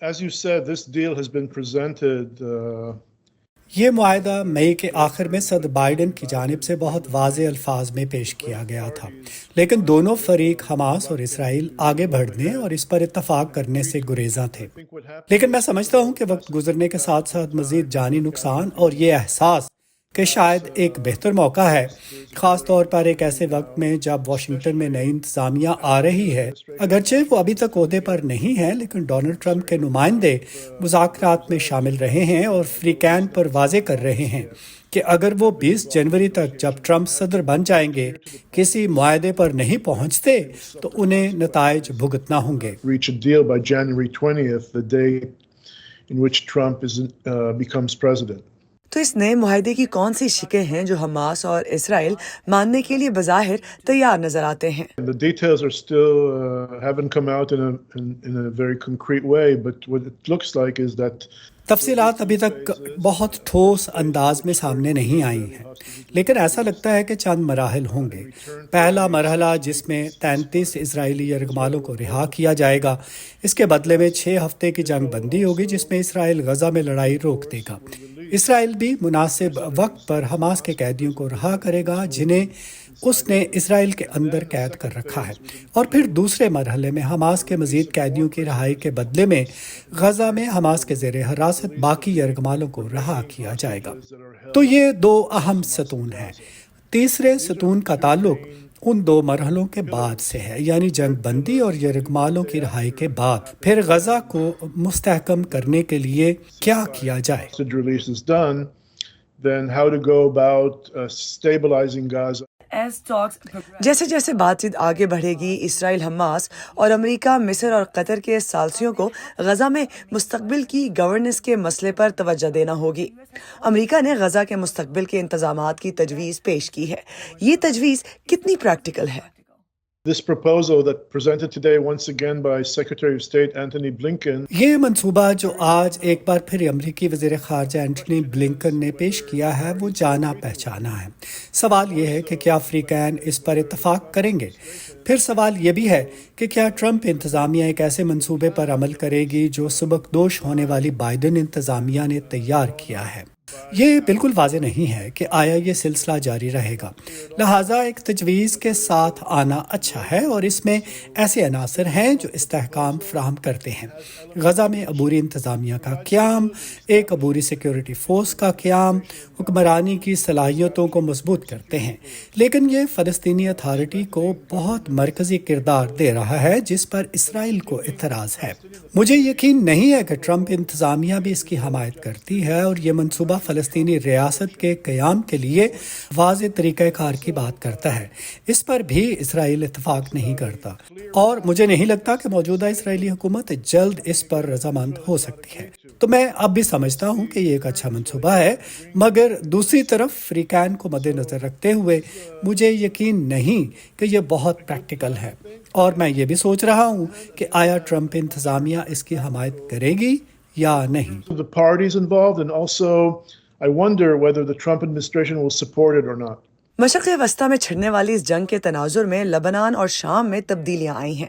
As you said, this deal has been presented یہ معاہدہ مئی کے آخر میں صدر بائیڈن کی جانب سے بہت واضح الفاظ میں پیش کیا گیا تھا، لیکن دونوں فریق حماس اور اسرائیل آگے بڑھنے اور اس پر اتفاق کرنے سے گریزاں تھے۔ لیکن میں سمجھتا ہوں کہ وقت گزرنے کے ساتھ ساتھ مزید جانی نقصان اور یہ احساس کہ شاید ایک بہتر موقع ہے، خاص طور پر ایک ایسے وقت میں جب واشنگٹن میں نئی انتظامیہ آ رہی ہے، اگرچہ وہ ابھی تک عہدے پر نہیں ہیں، لیکن ڈونلڈ ٹرمپ کے نمائندے مذاکرات میں شامل رہے ہیں اور فری کین پر واضح کر رہے ہیں کہ اگر وہ 20 جنوری تک جب ٹرمپ صدر بن جائیں گے کسی معاہدے پر نہیں پہنچتے تو انہیں نتائج بھگتنا ہوں گے۔ reach a deal by January 20th, the day in which Trump becomes president. تو اس نئے معاہدے کی کون سی شقیں ہیں جو حماس اور اسرائیل ماننے کے لیے بظاہر تیار نظر آتے ہیں؟ The details are still haven't come out in a very concrete way, but what it looks like is that تفصیلات ابھی تک بہت ٹھوس انداز میں سامنے نہیں آئی ہیں، لیکن ایسا لگتا ہے کہ چند مراحل ہوں گے۔ پہلا مرحلہ جس میں 33 اسرائیلی یرغمالوں کو رہا کیا جائے گا، اس کے بدلے میں 6 ہفتے کی جنگ بندی ہوگی جس میں اسرائیل غزہ میں لڑائی روک دے گا۔ اسرائیل بھی مناسب وقت پر حماس کے قیدیوں کو رہا کرے گا جنہیں اس نے اسرائیل کے اندر قید کر رکھا ہے، اور پھر دوسرے مرحلے میں حماس کے مزید قیدیوں کی رہائی کے بدلے میں غزہ میں حماس کے زیر حراست باقی یرغمالوں کو رہا کیا جائے گا۔ تو یہ 2 اہم ستون ہیں۔ تیسرے ستون کا تعلق ان 2 مرحلوں کے بعد سے ہے، یعنی جنگ بندی اور یرغمالوں کی رہائی کے بعد پھر غزہ کو مستحکم کرنے کے لیے کیا کیا جائے۔ release is done, then how to go about stabilizing Gaza. جیسے جیسے بات چیت آگے بڑھے گی، اسرائیل، حماس اور امریکہ، مصر اور قطر کے ثالثیوں کو غزہ میں مستقبل کی گورننس کے مسئلے پر توجہ دینا ہوگی۔ امریکہ نے غزہ کے مستقبل کے انتظامات کی تجویز پیش کی ہے۔ یہ تجویز کتنی پریکٹیکل ہے؟ This proposal that presented today once again by Secretary of State Antony Blinken یہ منصوبہ جو آج ایک بار پھر امریکی وزیر خارجہ اینٹونی بلنکن نے پیش کیا ہے وہ جانا پہچانا ہے۔ سوال یہ ہے کہ کیا افریقین اس پر اتفاق کریں گے؟ پھر سوال یہ بھی ہے کہ کیا ٹرمپ انتظامیہ ایک ایسے منصوبے پر عمل کرے گی جو سبکدوش ہونے والی بائیڈن انتظامیہ نے تیار کیا ہے؟ یہ بالکل واضح نہیں ہے کہ آیا یہ سلسلہ جاری رہے گا، لہٰذا ایک تجویز کے ساتھ آنا اچھا ہے، اور اس میں ایسے عناصر ہیں جو استحکام فراہم کرتے ہیں۔ غزہ میں عبوری انتظامیہ کا قیام، ایک عبوری سیکیورٹی فورس کا قیام حکمرانی کی صلاحیتوں کو مضبوط کرتے ہیں، لیکن یہ فلسطینی اتھارٹی کو بہت مرکزی کردار دے رہا ہے جس پر اسرائیل کو اعتراض ہے۔ مجھے یقین نہیں ہے کہ ٹرمپ انتظامیہ بھی اس کی حمایت کرتی ہے، اور یہ منصوبہ فلسطینی ریاست کے قیام کے لیے واضح طریقہ کار کی بات کرتا ہے۔ اس پر بھی اسرائیل اتفاق نہیں کرتا، اور مجھے نہیں لگتا کہ موجودہ اسرائیلی حکومت جلد اس پر رضامند ہو سکتی ہے۔ تو میں اب بھی سمجھتا ہوں کہ یہ ایک اچھا منصوبہ ہے، مگر دوسری طرف فری کین کو مد نظر رکھتے ہوئے مجھے یقین نہیں کہ یہ بہت پریکٹیکل ہے، اور میں یہ بھی سوچ رہا ہوں کہ آیا ٹرمپ انتظامیہ اس کی حمایت کرے گی یا نہیں۔ the parties involved, and also I wonder whether the Trump administration will support it or not. مشرق وسطیٰ میں چھڑنے والی اس جنگ کے تناظر میں لبنان اور شام میں تبدیلیاں آئی ہیں۔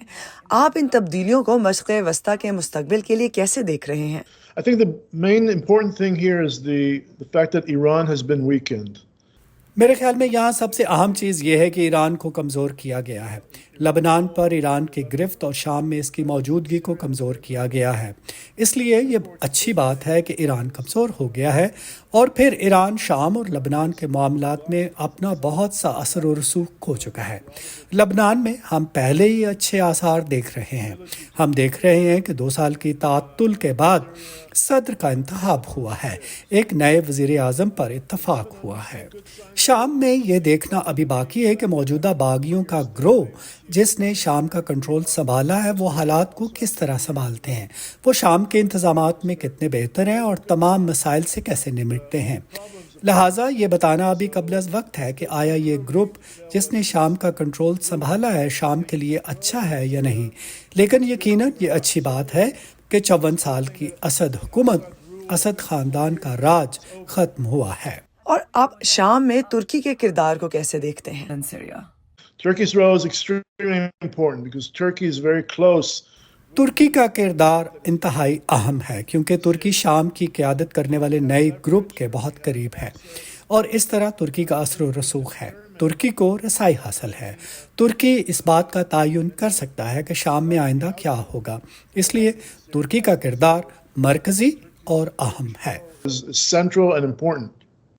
آپ ان تبدیلیوں کو مشرق وسطیٰ کے مستقبل کے لیے کیسے دیکھ رہے ہیں؟ I think the main important thing here is the fact that Iran has been weakened. میرے خیال میں یہاں سب سے اہم چیز یہ ہے کہ ایران کو کمزور کیا گیا ہے۔ لبنان پر ایران کی گرفت اور شام میں اس کی موجودگی کو کمزور کیا گیا ہے، اس لیے یہ اچھی بات ہے کہ ایران کمزور ہو گیا ہے، اور پھر ایران شام اور لبنان کے معاملات میں اپنا بہت سا اثر و رسوخ کھو چکا ہے۔ لبنان میں ہم پہلے ہی اچھے آثار دیکھ رہے ہیں۔ ہم دیکھ رہے ہیں کہ 2 سال کی تعطل کے بعد صدر کا انتخاب ہوا ہے، ایک نئے وزیر اعظم پر اتفاق ہوا ہے۔ شام میں یہ دیکھنا ابھی باقی ہے کہ موجودہ باغیوں کا گروہ جس نے شام کا کنٹرول سنبھالا ہے وہ حالات کو کس طرح سنبھالتے ہیں، وہ شام کے انتظامات میں کتنے بہتر ہیں اور تمام مسائل سے کیسے نمٹتے ہیں۔ لہٰذا یہ بتانا ابھی قبل از وقت ہے کہ آیا یہ گروپ جس نے شام کا کنٹرول سنبھالا ہے شام کے لیے اچھا ہے یا نہیں، لیکن یقیناً یہ اچھی بات ہے کہ 54 سال کی اسد حکومت، اسد خاندان کا راج ختم ہوا ہے۔ اور آپ شام میں ترکی کے کردار کو کیسے دیکھتے ہیں؟ Turkey's role is extremely important because Turkey is very close ترکی کا کردار انتہائی اہم ہے کیونکہ ترکی شام کی قیادت کرنے والے نئے گروپ کے بہت قریب ہے اور اس طرح ترکی کا اثر و رسوخ ہے. ترکی کو رسائی حاصل ہے. ترکی اس بات کا تعین کر سکتا ہے کہ شام میں آئندہ کیا ہوگا. اس لیے ترکی کا کردار مرکزی اور اہم ہے. Central and important